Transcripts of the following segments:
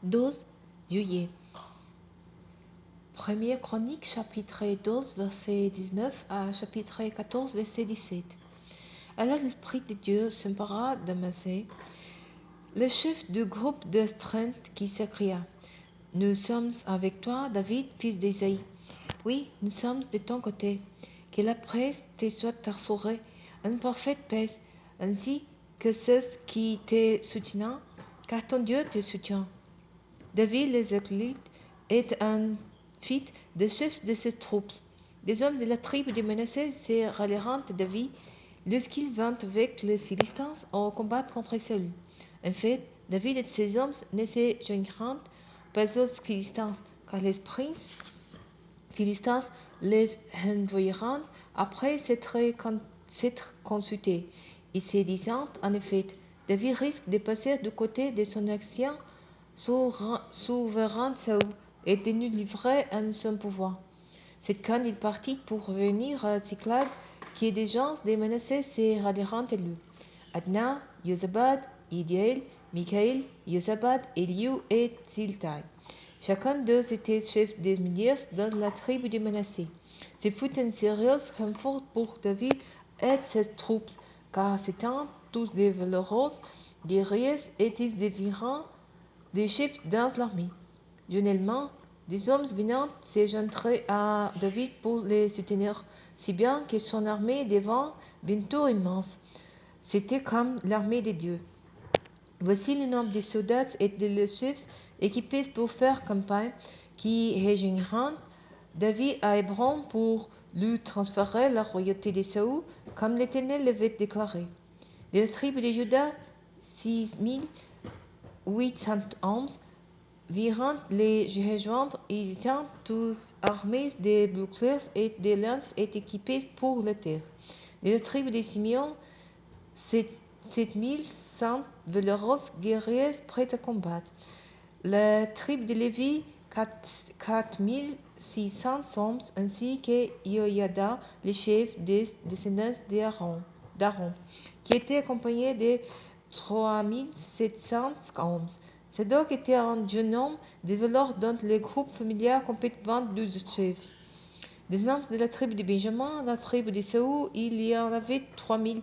12 juillet. Première Chronique, chapitre 12, verset 19 à chapitre 14, verset 17. Alors l'Esprit de Dieu s'empara d'Amasé, le chef du groupe de strength, qui s'écria: Nous sommes avec toi, David, fils d'Ésaïe. Oui, nous sommes de ton côté. Que la presse te soit assurée en parfaite paix, ainsi que ceux qui te soutiennent, car ton Dieu te soutient. David les Éclite est un fils des chefs de ses troupes. Des hommes de la tribu de Manassé se rallièrent à David lorsqu'il vint avec les Philistins au combat contre Saül. En fait, David et ses hommes ne se joignirent pas aux Philistins, car les princes Philistins les envoyèrent après s'être consultés. Ils se disant en effet: David risque de passer du côté de son ancien souverain Saül et de nous livrer à son pouvoir. C'est quand il partit pour revenir à Tsiklag que des gens de Manassé se rallièrent à lui: Adna, Jozabad, Idiel, Michaël, Jozabad, Eliou et Ziltai. Chacun d'eux était chef des milliers dans la tribu de Manassé. Ce fut un sérieux renfort pour David et ses troupes, car c'étaient tous des valeureux guerriers et ils devinrent des chefs dans l'armée. Généralement, des hommes venaient se joindre à David pour les soutenir, si bien que son armée devint bientôt immense. C'était comme l'armée de Dieu. Voici le nombre des soldats et des chefs équipés pour faire campagne, qui rejoignirent David à Hébron pour lui transférer la royauté de Saül, comme l'Éternel l'avait déclaré. De la tribu de Juda, 6800 hommes virent les rejoindre. Ils étaient tous armés de boucliers et de lances et équipés pour la terre. De la tribu de Simeon, 7100 valeureux guerriers prêts à combattre. La tribu de Lévi, 4600 hommes, ainsi que Joiada, le chef des descendants d'Aaron, qui était accompagné de 3700 hommes. Sadok était un jeune homme de valeur dont le groupe familial comptait 22 chefs. Des membres de la tribu de Benjamin, la tribu de Saül, il y en avait 3000,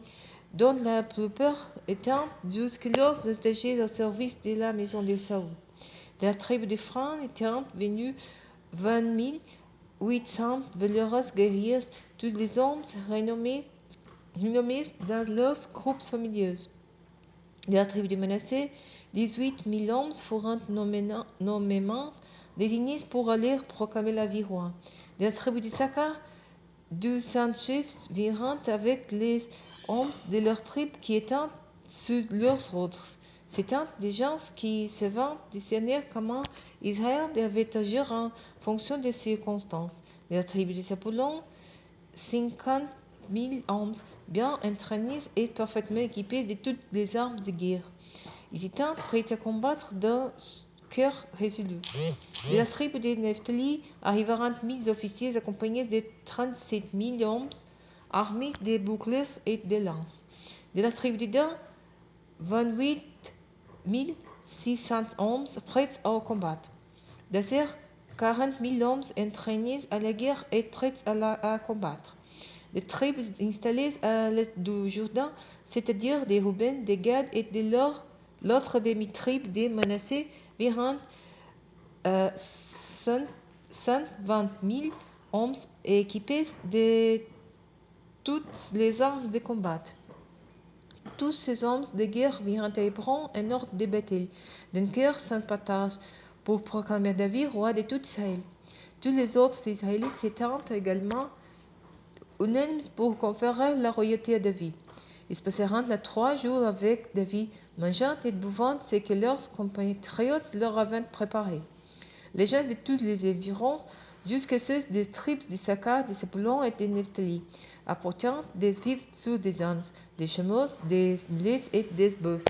dont la plupart étant jusque-là stagés au service de la maison de Saül. De la tribu de Fran étaient venus 20 800 valeureux guerriers, tous les hommes renommés dans leurs groupes familiaux. De la tribu de Manassé, 18 000 hommes furent nommément désignés pour aller proclamer la vie roi. De la tribu d'Issachar, 200 chefs virent avec les hommes de leur tribu qui étaient sous leurs ordres. C'étaient des gens qui savaient discerner comment Israël devait agir en fonction des circonstances. De la tribu de Zabulon, 50 000 hommes bien entraînés et parfaitement équipés de toutes les armes de guerre. Ils étaient prêts à combattre d'un cœur résolu. De la tribu de Nephtali arrivèrent 1000 officiers accompagnés de 37 000 hommes armés de boucliers et de lances. De la tribu de Dan, 28 600 hommes prêts à combattre. D'Asser, 40 000 hommes entraînés à la guerre et prêts à combattre. Les tribus installées à l'est du Jourdain, c'est-à-dire de Ruben, de Gad et de l'autre demi-tribe de Manassé, virent 120 000 hommes équipés de toutes les armes de combat. Tous ces hommes de guerre virent à Hébron un ordre de bataille, d'un cœur sans partage, pour proclamer David roi de toute Israël. Tous les autres Israélites s'étaient également unanimes pour conférer la royauté à David. Ils passèrent là 3 jours avec David, mangeant et buvant ce que leurs compatriotes leur avaient préparé. Les gens de tous les environs, jusqu'à ceux des tribus d'Issachar, de Zabulon et de Nephtali, apportant des vivres sous des ânes, des chameaux, des mulets et des bœufs,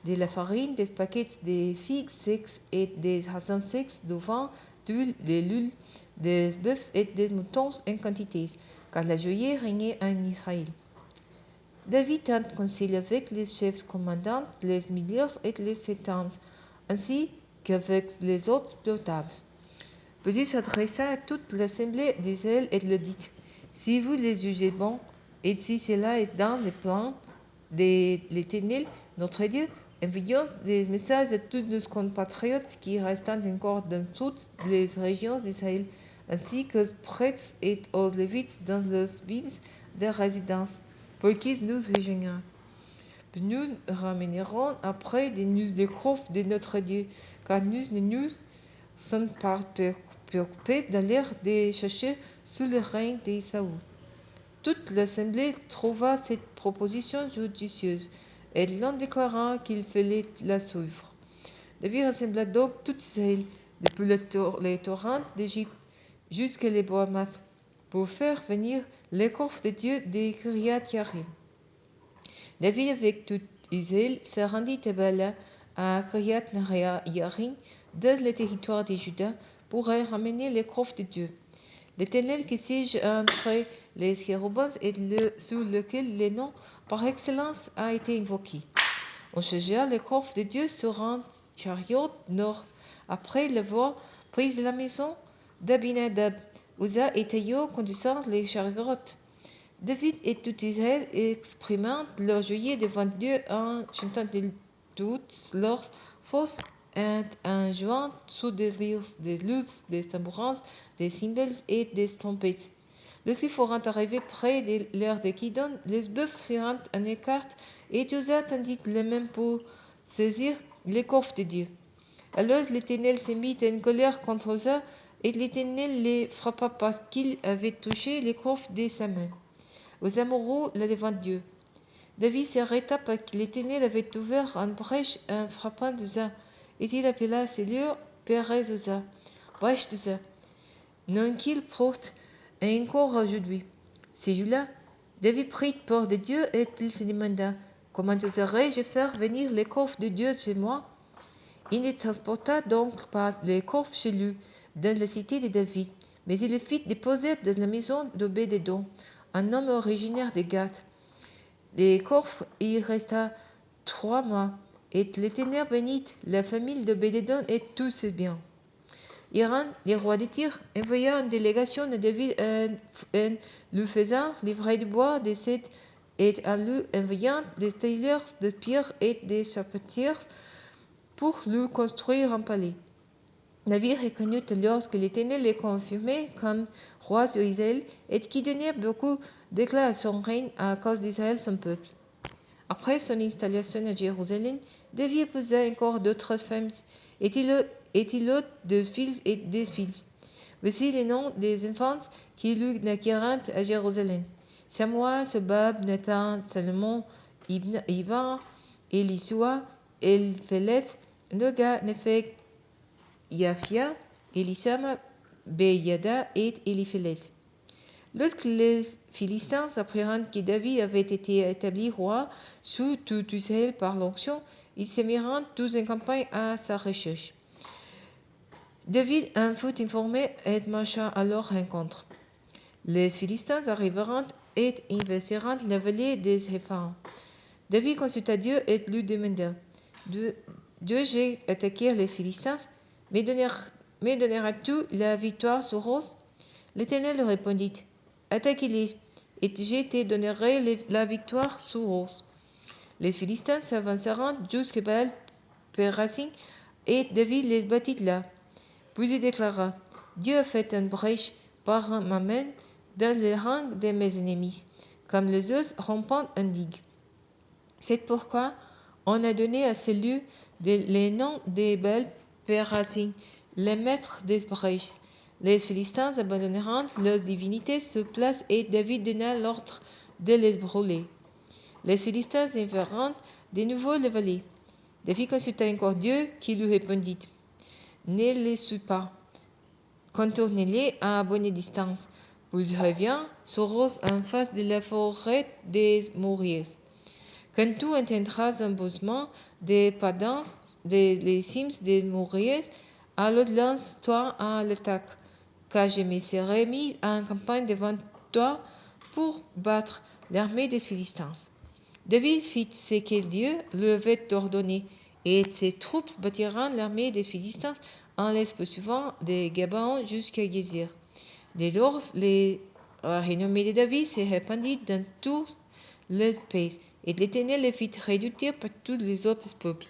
de la farine, des paquets de figues secs et des raisins secs, du vin, d'huile, de l'huile, des bœufs et des moutons en quantité, car la joie régnait en Israël. David tint conseil avec les chefs commandants, les milliers et les septants. Ainsi, qu'avec les autres notables. Puis il s'adressa à toute l'assemblée d'Israël et leur dit: Si vous les jugez bons, et si cela est dans les plans de l'Éternel, notre Dieu, envoyons des messages à tous nos compatriotes qui restent encore dans toutes les régions d'Israël, ainsi qu'aux prêtres et aux lévites dans leurs villes de résidence, pour qu'ils nous rejoignent. Puis nous ramènerons après des news des coffres de notre Dieu, car nous ne nous sommes pas préoccupés d'aller les chercher sous le règne d'Ésaü. Toute l'assemblée trouva cette proposition judicieuse, et l'on déclara qu'il fallait la suivre. David rassembla donc tout Israël, depuis les torrents d'Égypte jusqu'à les Boamath, pour faire venir les coffres de Dieu des Kiriath-Yarim. David avec tout Israël se rendit à Bala, à Kiriath-Yarim, dans le territoire de Juda, pour ramener les coffres de Dieu. L'Éternel qui siège entre les chérubins et sous lequel le nom par excellence a été invoqué. On chargea les coffres de Dieu sur un chariot nord, après l'avoir pris de la maison d'Abinadab. Uza et Taïo conduisant les chariots. David et tout Israël exprimant leur joie devant Dieu en chantant de toutes leurs forces et en jouant sous des lyres, des luttes, des tambourins, des cymbales et des trompettes. Lorsqu'ils furent arrivés près de l'aire de Kidon, les bœufs firent un écart et Uza tendit la main pour saisir les coffres de Dieu. Alors l'Éternel se mit en colère contre Uza et l'Éternel les frappa parce qu'il avait touché les coffres de sa main. Uza mourut là devant Dieu. David s'arrêta parce que l'Éternel avait ouvert une brèche en frappant Uza, et il appela ce lieu Pérez Uza, brèche d'Uza, nom qu'il porte encore aujourd'hui. Ce jour-là, David prit peur de Dieu et il se demanda: Comment oserais-je faire venir les coffres de Dieu chez moi? Il ne transporta donc pas les coffres chez lui, dans la cité de David, mais il les fit déposer dans la maison d'Obed-Édom, un homme originaire de Gath. Les coffres y resta 3 mois, et l'Éternel bénit la famille d'Obed-Édom et tous ses biens. Hiram, le roi de Tyr, envoya une délégation à David en lui faisant livrer du bois de cèdre et en lui envoyant des tailleurs de pierre et des charpentiers pour lui construire un palais. David reconnut alors que l'Éternel le confirmait comme roi sur Israël et qui donnait beaucoup d'éclat à son règne à cause d'Israël son peuple. Après son installation à Jérusalem, David épousa encore d'autres femmes et il eut des fils et des filles. Voici les noms des enfants qui lui naquirent à Jérusalem: Samuel, Sobab, Nathan, Salomon, Ibar, Elisua, Elpheleth, Noga, Nepheg, Yafia, Elisama, Beyada et Elipheleth. Lorsque les Philistins apprirent que David avait été établi roi sous tout Israël par l'onction, ils se mirent tous en campagne à sa recherche. David en fut informé et marcha à leur rencontre. Les Philistins arrivèrent et investirent la vallée des Réphaïm. David consulta Dieu et lui demanda: Dois-je attaquer les Philistins? Me donneras-tu la victoire sur eux? L'Éternel répondit: Attaquez-les, et je te donnerai la victoire sur eux. Les Philistins s'avancèrent jusqu'à Baal-Pérazim, et David les battit là. Puis il déclara: Dieu a fait une brèche par ma main dans les rangs de mes ennemis, comme les os rompant une digue. C'est pourquoi on a donné à ce lieu le nom de Baal-Pérazim, le maître des brèches. Les Philistins abandonnèrent leurs divinités sur place et David donna l'ordre de les brûler. Les Philistins envahirent de nouveau la vallée. David consulta encore Dieu qui lui répondit: Ne les suis pas, contournez-les à bonne distance, puis reviens sur eux en face de la forêt des Moriès. Quand tu entendras un bousement des padans des cimes des Moriès, alors lance-toi à l'attaque, car je me serai mis en campagne devant toi pour battre l'armée des Philistins. David fit ce que Dieu lui avait ordonné. et ses troupes battirent l'armée des Philistins en les poursuivant de Gabaon jusqu'à Gézir. Dès lors, la renommée de David se répandit dans tout le pays, et l'Éternel le fit redoubter par tous les autres peuples.